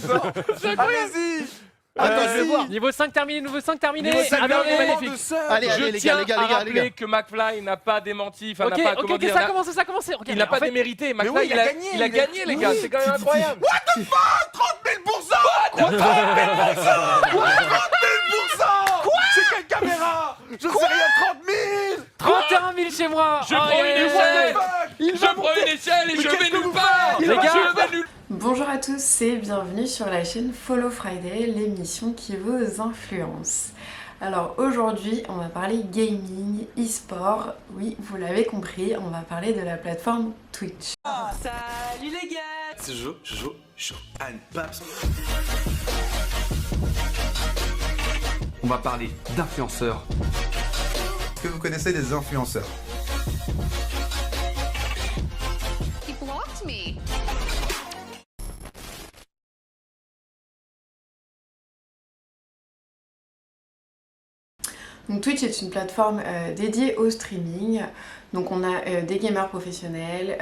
sort. Allez-y. Attends, je vais voir. Niveau 5 terminé, niveau 5 terminé. Niveau 5 Alors, terminé. magnifique. Allez, Je les gars, tiens les gars, à les gars, les rappeler gars. que McFly n'a pas démenti, enfin Ok, n'a pas, ok, comment ok, dire, ça a commencé, ça a commencé. Ok, il n'a en pas fait, démérité. McFly, oui, il a gagné, les gars, c'est quand même incroyable. What the fuck, 30 000%. 30 000%. C'est quelle caméra? Je sais rien, 30 000. 31 000 chez moi. Je prends une échelle. Je prends une échelle et je vais nulle part. Les gars, Je vais nulle part. Bonjour à tous et bienvenue sur la chaîne Follow Friday, l'émission qui vous influence. Alors aujourd'hui, on va parler gaming, e-sport. Oui, vous l'avez compris, on va parler de la plateforme Twitch. salut les gars. C'est Joe, Anne Paps. On va parler d'influenceurs. Est-ce que vous connaissez des influenceurs? He blocked me. Donc Twitch est une plateforme dédiée au streaming. Donc on a des gamers professionnels,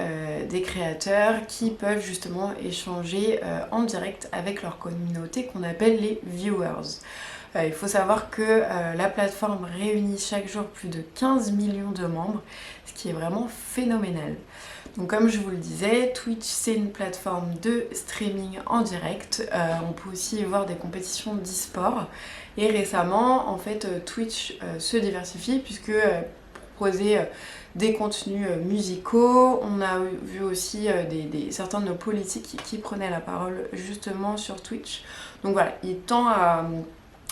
des créateurs qui peuvent justement échanger en direct avec leur communauté qu'on appelle les viewers. Il faut savoir que la plateforme réunit chaque jour plus de 15 millions de membres, ce qui est vraiment phénoménal. Donc comme je vous le disais, Twitch c'est une plateforme de streaming en direct. On peut aussi y voir des compétitions d'e-sport. Et récemment, en fait, Twitch se diversifie puisque proposer des contenus musicaux. On a vu aussi certains de nos politiques qui prenaient la parole justement sur Twitch. Donc voilà,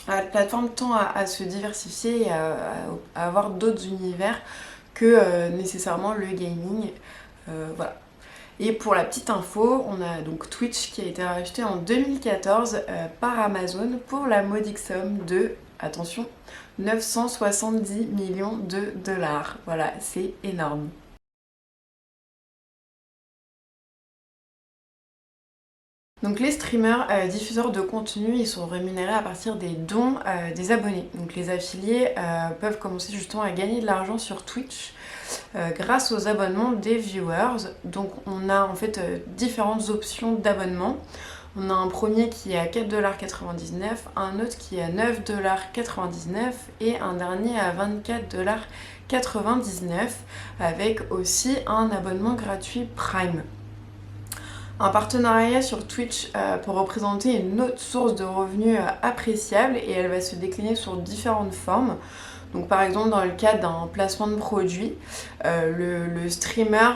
la plateforme tend à se diversifier et à avoir d'autres univers que nécessairement le gaming. Voilà. Et pour la petite info, on a donc Twitch qui a été racheté en 2014 par Amazon pour la modique somme de, attention, 970 millions de dollars. Voilà, c'est énorme. Donc les streamers diffuseurs de contenu, ils sont rémunérés à partir des dons des abonnés. Donc les affiliés peuvent commencer justement à gagner de l'argent sur Twitch grâce aux abonnements des viewers. Donc on a en fait différentes options d'abonnement. On a un premier qui est à 4,99$, un autre qui est à 9,99$ et un dernier à 24,99$ avec aussi un abonnement gratuit Prime. Un partenariat sur Twitch peut représenter une autre source de revenus appréciable et elle va se décliner sur différentes formes. Donc par exemple dans le cadre d'un placement de produit, le streamer,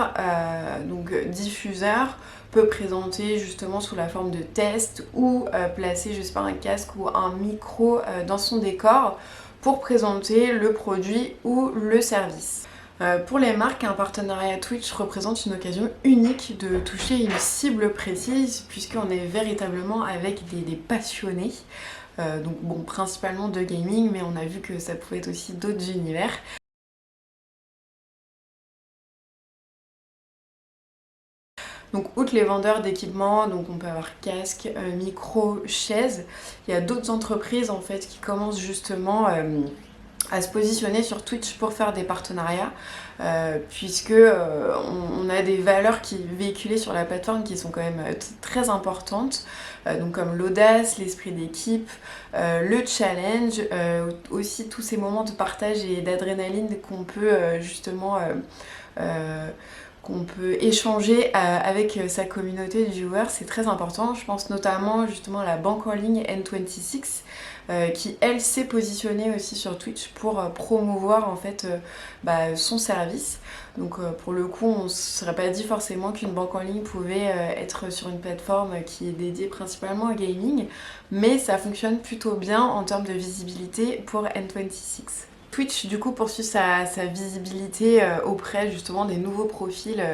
donc diffuseur, peut présenter justement sous la forme de test ou placer je sais pas, un casque ou un micro dans son décor pour présenter le produit ou le service. Pour les marques, un partenariat Twitch représente une occasion unique de toucher une cible précise puisqu'on est véritablement avec des passionnés. Donc bon, principalement de gaming, mais on a vu que ça pouvait être aussi d'autres univers. Donc outre les vendeurs d'équipements, donc on peut avoir casque, micro, chaise, il y a d'autres entreprises en fait qui commencent justement à se positionner sur Twitch pour faire des partenariats puisque on a des valeurs qui véhiculées sur la plateforme qui sont quand même très importantes, donc comme l'audace, l'esprit d'équipe, le challenge, aussi tous ces moments de partage et d'adrénaline qu'on peut justement qu'on peut échanger avec sa communauté de viewers, c'est très important. Je pense notamment justement à la banque en ligne N26 qui elle s'est positionnée aussi sur Twitch pour promouvoir en fait son service. Donc pour le coup on ne se serait pas dit forcément qu'une banque en ligne pouvait être sur une plateforme qui est dédiée principalement au gaming, mais ça fonctionne plutôt bien en termes de visibilité pour N26. Twitch du coup poursuit sa visibilité auprès justement des nouveaux profils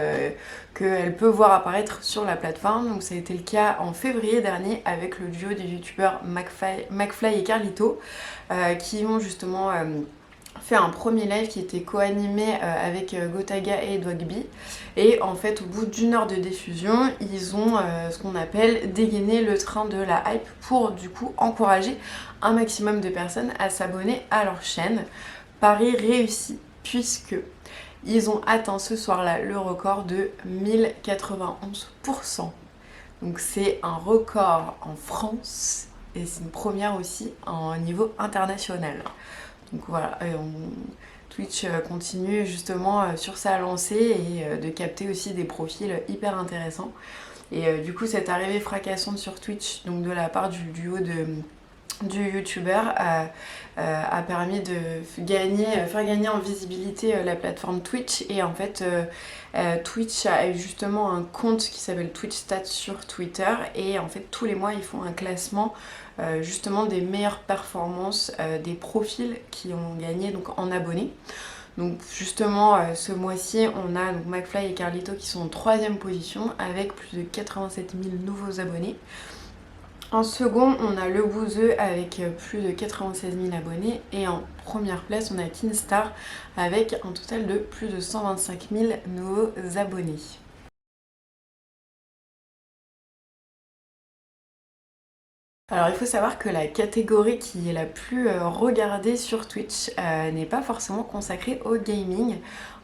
qu'elle peut voir apparaître sur la plateforme. Donc ça a été le cas en février dernier avec le duo des youtubeurs McFly et Carlito qui ont justement fait un premier live qui était co-animé avec Gotaga et Dwagby. Et en fait au bout d'une heure de diffusion, ils ont ce qu'on appelle dégainé le train de la hype pour du coup encourager un maximum de personnes à s'abonner à leur chaîne. Pari réussi puisque ils ont atteint ce soir-là le record de 1091%. Donc c'est un record en France et c'est une première aussi au niveau international. Donc voilà, Twitch continue justement sur sa lancée et de capter aussi des profils hyper intéressants. Et du coup cette arrivée fracassante sur Twitch, donc de la part du duo du youtubeur, a permis de faire gagner en visibilité la plateforme Twitch. Et en fait Twitch a justement un compte qui s'appelle Twitch Stats sur Twitter, et en fait tous les mois ils font un classement justement des meilleures performances des profils qui ont gagné donc en abonnés. Donc justement ce mois-ci on a donc McFly et Carlito qui sont en 3e position avec plus de 87 000 nouveaux abonnés. En second on a Le Bouzeux avec plus de 96 000 abonnés, et en première place on a Kinstar avec un total de plus de 125 000 nouveaux abonnés. Alors il faut savoir que la catégorie qui est la plus regardée sur Twitch n'est pas forcément consacrée au gaming.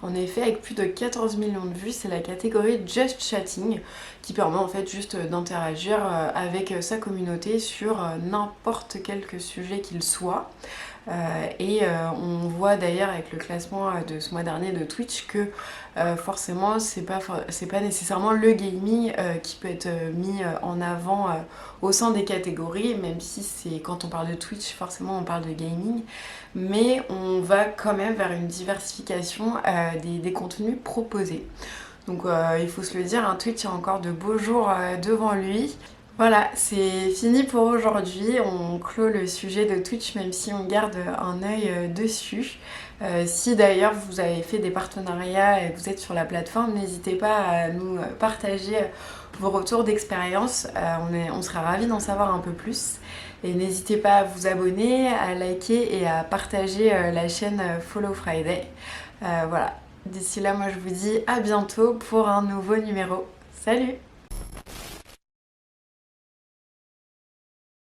En effet, avec plus de 14 millions de vues, c'est la catégorie Just Chatting qui permet en fait juste d'interagir avec sa communauté sur n'importe quel sujet qu'il soit. On voit d'ailleurs avec le classement de ce mois dernier de Twitch que forcément c'est pas nécessairement le gaming qui peut être mis en avant au sein des catégories, même si c'est quand on parle de Twitch forcément on parle de gaming, mais on va quand même vers une diversification des contenus proposés. Donc il faut se le dire, hein, Twitch a encore de beaux jours devant lui. Voilà, c'est fini pour aujourd'hui. On clôt le sujet de Twitch, même si on garde un œil dessus. Si d'ailleurs vous avez fait des partenariats et que vous êtes sur la plateforme, n'hésitez pas à nous partager vos retours d'expérience. On sera ravis d'en savoir un peu plus. Et n'hésitez pas à vous abonner, à liker et à partager la chaîne Follow Friday. Voilà, d'ici là, moi je vous dis à bientôt pour un nouveau numéro. Salut!